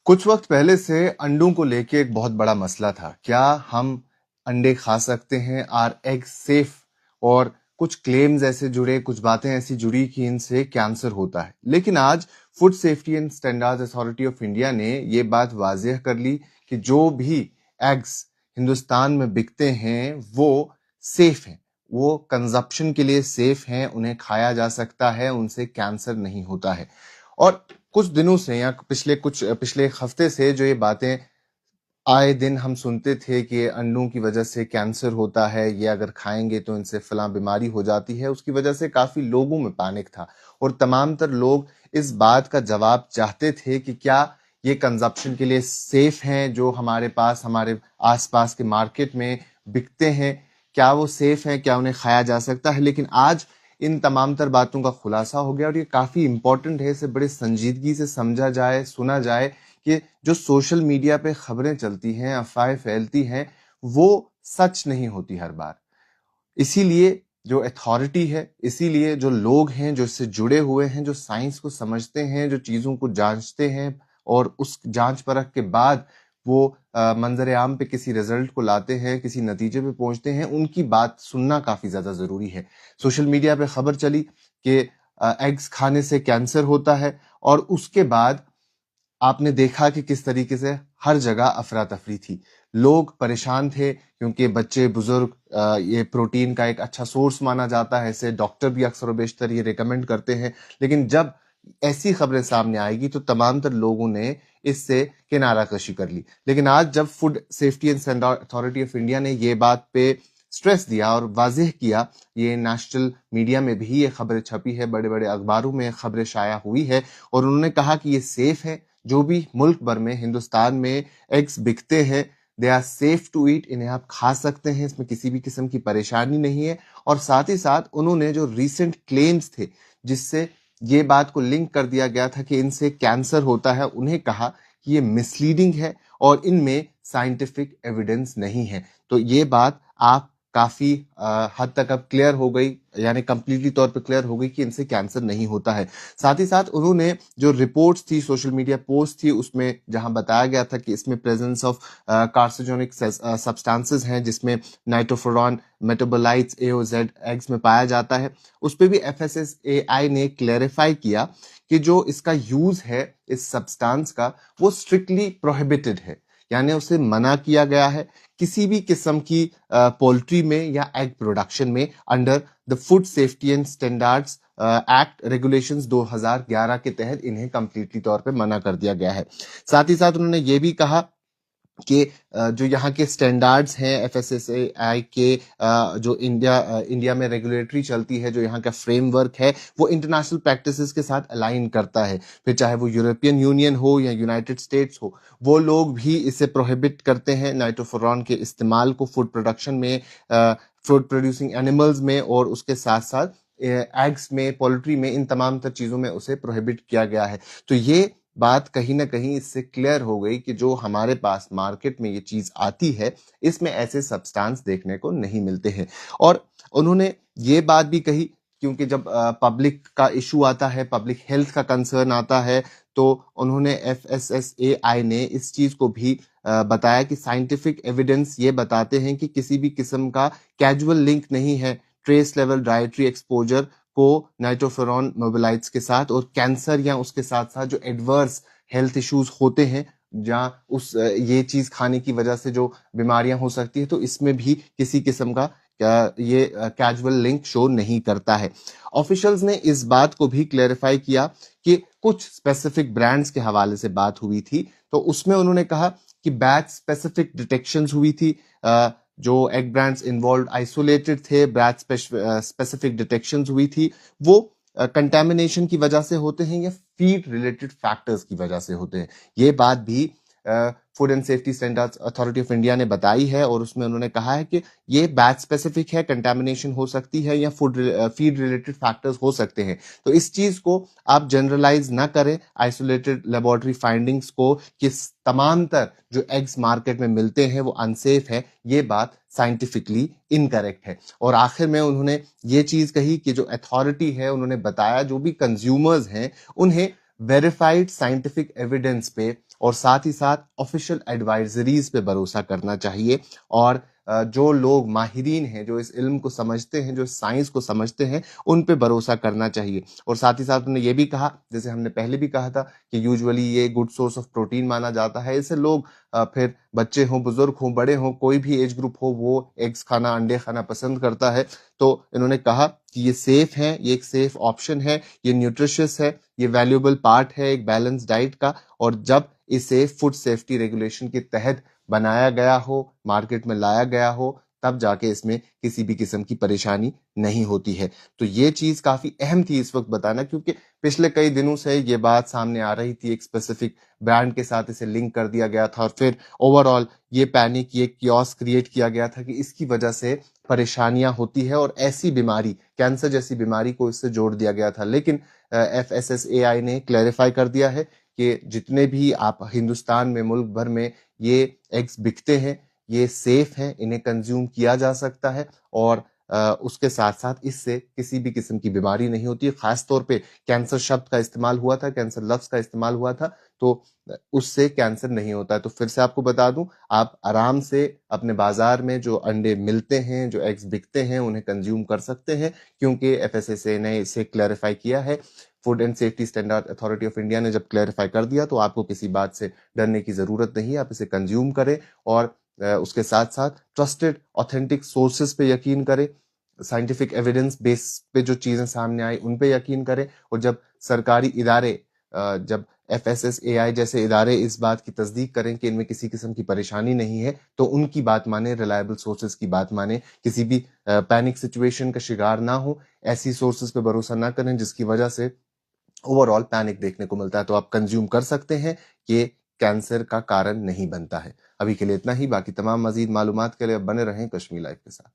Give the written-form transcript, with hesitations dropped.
कुछ वक्त पहले से अंडों को लेके एक बहुत बड़ा मसला था। क्या हम अंडे खा सकते हैं? Are egg safe? और कुछ क्लेम्स ऐसे जुड़े, कुछ बातें ऐसी जुड़ी कि इनसे कैंसर होता है। लेकिन आज food safety and standards authority of India ने ये बात वाज़ेह कर ली कि जो भी एग्स हिंदुस्तान में बिकते हैं वो सेफ हैं, वो कंजप्शन के लिए सेफ हैं, उन्हें खाया जा सकता है, उनसे कैंसर नहीं होता है। और कुछ दिनों से या पिछले एक हफ्ते से जो ये बातें आए दिन हम सुनते थे कि अंडों की वजह से कैंसर होता है, ये अगर खाएंगे तो इनसे फलां बीमारी हो जाती है, उसकी वजह से काफी लोगों में पैनिक था। और तमाम तर लोग इस बात का जवाब चाहते थे कि क्या ये कंजप्शन के लिए सेफ हैं, जो हमारे पास हमारे आसपास के मार्केट में बिकते हैं, क्या वो सेफ हैं, क्या उन्हें खाया जा सकता है। लेकिन आज इन तमाम तर बातों का खुलासा हो गया और ये काफी इंपॉर्टेंट है, इसे बड़े संजीदगी से समझा जाए, सुना जाए कि जो सोशल मीडिया पे खबरें चलती हैं, अफवाहें फैलती हैं, वो सच नहीं होती हर बार। इसीलिए जो अथॉरिटी है, इसीलिए जो लोग हैं जो इससे जुड़े हुए हैं, जो साइंस को समझते हैं, जो चीजों को जांचते हैं और उस जांच परख के बाद वो मंजर आम पे किसी रिजल्ट को लाते हैं, किसी नतीजे पे पहुंचते हैं, उनकी बात सुनना काफी ज्यादा जरूरी है। सोशल मीडिया पे खबर चली कि एग्स खाने से कैंसर होता है और उसके बाद आपने देखा कि किस तरीके से हर जगह अफरा तफरी थी। लोग परेशान थे क्योंकि बच्चे बुजुर्ग ये प्रोटीन का एक अच्छा सोर्स माना जाता है, इसे डॉक्टर भी अक्सर बेशतर ये रिकमेंड करते हैं। लेकिन जब ऐसी खबरें सामने आएगी तो तमाम तर लोगों ने इससे किनारा कशी कर ली। लेकिन आज जब food safety and standard authority of India ने ये बात पे स्ट्रेस दिया और वाजह किया, ये नेशनल मीडिया में भी ये खबरें छपी है, बड़े बड़े अखबारों में खबरें शाया हुई है और उन्होंने कहा कि ये सेफ है। जो भी मुल्क भर में, हिंदुस्तान में एग्स बिकते हैं, they are safe to eat, इन्हें आप खा सकते हैं, इसमें किसी भी किस्म की परेशानी नहीं है। और साथ ही साथ उन्होंने जो रीसेंट क्लेम्स थे जिससे ये बात को लिंक कर दिया गया था कि इनसे कैंसर होता है, उन्हें कहा कि ये मिसलीडिंग है और इनमें साइंटिफिक एविडेंस नहीं है। तो ये बात आप काफी हद तक अब क्लियर हो गई, यानी कंप्लीटली तौर पे क्लियर हो गई कि इनसे कैंसर नहीं होता है। साथ ही साथ उन्होंने जो रिपोर्ट्स थी, सोशल मीडिया पोस्ट थी, उसमें जहां बताया गया था कि इसमें प्रेजेंस ऑफ कार्सिनोजेनिक सब्सटेंसेस हैं, जिसमें नाइट्रोफुरॉन मेटाबोलाइट्स एओजेड एग्स में पाया जाता है, उस पे भी एफएसएसएआई ने क्लेरिफाई किया कि जो इसका यूज है इस सब्सटेंस का, वो स्ट्रिक्टली प्रोहिबिटेड है, यानी उसे मना किया गया है किसी भी किस्म की पोल्ट्री में या एग प्रोडक्शन में under the food safety and standards act regulations 2011 के तहत इन्हें कंप्लीटली तौर पे मना कर दिया गया है। साथ ही साथ उन्होंने ये भी कहा कि जो यहाँ के स्टैंडर्ड्स हैं एफएसएसएआई के, जो इंडिया में रेगुलेटरी चलती है, जो यहाँ का फ्रेमवर्क है, वो इंटरनेशनल प्रैक्टिसेस के साथ अलाइन करता है। फिर चाहे वो यूरोपियन यूनियन हो या यूनाइटेड स्टेट्स हो, वो लोग भी इसे प्रोहिबिट करते हैं, नाइट्रोफुरॉन के इस्तेमाल को फूड प्रोडक्शन में, फूड प्रोड्यूसिंग एनिमल्स में और उसके साथ साथ एग्स में, पोल्ट्री में, इन तमाम तर चीजों में उसे प्रोहिबिट किया गया है। तो ये बात कहीं ना कहीं इससे क्लियर हो गई कि जो हमारे पास मार्केट में ये चीज आती है, इसमें ऐसे सब्सटेंस देखने को नहीं मिलते हैं। और उन्होंने ये बात भी कही, क्योंकि जब पब्लिक का इशू आता है, पब्लिक हेल्थ का कंसर्न आता है, तो उन्होंने एफएसएसएआई ने इस चीज को भी बताया कि साइंटिफिक एविडेंस ये बताते हैं कि किसी भी किस्म का कैजुअल लिंक नहीं है ट्रेस लेवल डाइटरी एक्सपोजर को नाइट्रोफेरॉन मोबिलाइट्स के साथ और कैंसर या उसके साथ साथ जो एडवर्स हेल्थ इश्यूज होते हैं, जहां उस ये चीज खाने की वजह से जो बीमारियां हो सकती है, तो इसमें भी किसी किस्म का ये कैजुअल लिंक शो नहीं करता है। ऑफिशियल्स ने इस बात को भी क्लेरिफाई किया कि कुछ स्पेसिफिक ब्रांड्स के हवाले से बात हुई थी, तो उसमें उन्होंने कहा कि बैच स्पेसिफिक डिटेक्शंस हुई थी, जो एग ब्रांड्स इन्वॉल्व आइसोलेटेड थे, बैच स्पेसिफिक डिटेक्शंस हुई थी, वो कंटेमिनेशन की वजह से होते हैं या फीड रिलेटेड फैक्टर्स की वजह से होते हैं। ये बात भी food and safety standards authority of India ने बताई है और उसमें उन्होंने कहा है कि ये बैच स्पेसिफिक है, कंटेमिनेशन हो सकती है या फीड रिलेटेड फैक्टर्स हो सकते हैं। तो इस चीज को आप जनरलाइज ना करें आइसोलेटेड लेबोरेटरी फाइंडिंग्स को कि तमाम तर जो एग्स मार्केट में मिलते हैं वो अनसेफ है, ये बात साइंटिफिकली इनकरेक्ट है। और आखिर में उन्होंने ये चीज कही कि जो अथॉरिटी है, उन्होंने बताया जो भी कंज्यूमर्स हैं उन्हें वेरीफाइड साइंटिफिक एविडेंस पे और साथ ही साथ ऑफिशियल एडवाइजरीज पे भरोसा करना चाहिए। और जो लोग माहिरीन हैं, जो इस इल्म को समझते हैं, जो साइंस को समझते हैं, उन पे भरोसा करना चाहिए। और साथ ही साथ उन्होंने ये भी कहा, जैसे हमने पहले भी कहा था, कि यूजुअली ये गुड सोर्स ऑफ प्रोटीन माना जाता है। इसे लोग फिर बच्चे हों, बुजुर्ग हों, बड़े हों, कोई भी एज ग्रुप हो, वो एग्स खाना, अंडे खाना पसंद करता है। तो इन्होंने कहा कि ये सेफ है, ये एक सेफ ऑप्शन है, ये न्यूट्रिशियस है, ये वैल्यूएबल पार्ट है एक बैलेंस डाइट का। और जब इसे फूड सेफ्टी रेगुलेशन के तहत बनाया गया हो, मार्केट में लाया गया हो, तब जाके इसमें किसी भी किस्म की परेशानी नहीं होती है। तो ये चीज काफी अहम थी इस वक्त बताना, क्योंकि पिछले कई दिनों से ये बात सामने आ रही थी, एक स्पेसिफिक ब्रांड के साथ इसे लिंक कर दिया गया था और फिर ओवरऑल ये पैनिक, ये कियोस क्रिएट किया गया था कि इसकी वजह से परेशानियां होती है और ऐसी बीमारी, कैंसर जैसी बीमारी को इससे जोड़ दिया गया था। लेकिन FSSAI ने क्लैरिफाई कर दिया है कि जितने भी आप हिंदुस्तान में, मुल्क भर में ये एग्स बिकते हैं, ये सेफ हैं, इन्हें कंज्यूम किया जा सकता है। और उसके साथ साथ इससे किसी भी किस्म की बीमारी नहीं होती है। खास तौर पे कैंसर शब्द का इस्तेमाल हुआ था, कैंसर लफ्ज का इस्तेमाल हुआ था, तो उससे कैंसर नहीं होता है। तो फिर से आपको बता दूं, आप आराम से अपने बाजार में जो अंडे मिलते हैं, जो एग्स बिकते हैं, उन्हें कंज्यूम कर सकते हैं, क्योंकि FSSAI ने इसे क्लैरिफाई किया है। Food and safety standard authority of India ने जब क्लैरिफाई कर दिया, तो आपको किसी बात से डरने की जरूरत नहीं है। आप इसे कंज्यूम करें और उसके साथ साथ ट्रस्टेड ऑथेंटिक सोर्सेज पे यकीन करें, साइंटिफिक एविडेंस बेस पे जो चीजें सामने आई उन पे यकीन करें। और जब सरकारी इदारे, जब FSSAI जैसे इदारे इस बात की तस्दीक करें कि इनमें किसी किस्म की परेशानी नहीं है, तो उनकी बात माने, रिलायबल सोर्सेज की बात माने, किसी भी पैनिक सिचुएशन का शिकार ना हो, ऐसी सोर्सेज पे भरोसा ना करें जिसकी वजह से ओवरऑल पैनिक देखने को मिलता है। तो आप कंज्यूम कर सकते हैं, ये कैंसर का कारण नहीं बनता है। अभी के लिए इतना ही। बाकी तमाम मजीद मालूमात के लिए बने रहें कश्मीर लाइव के साथ।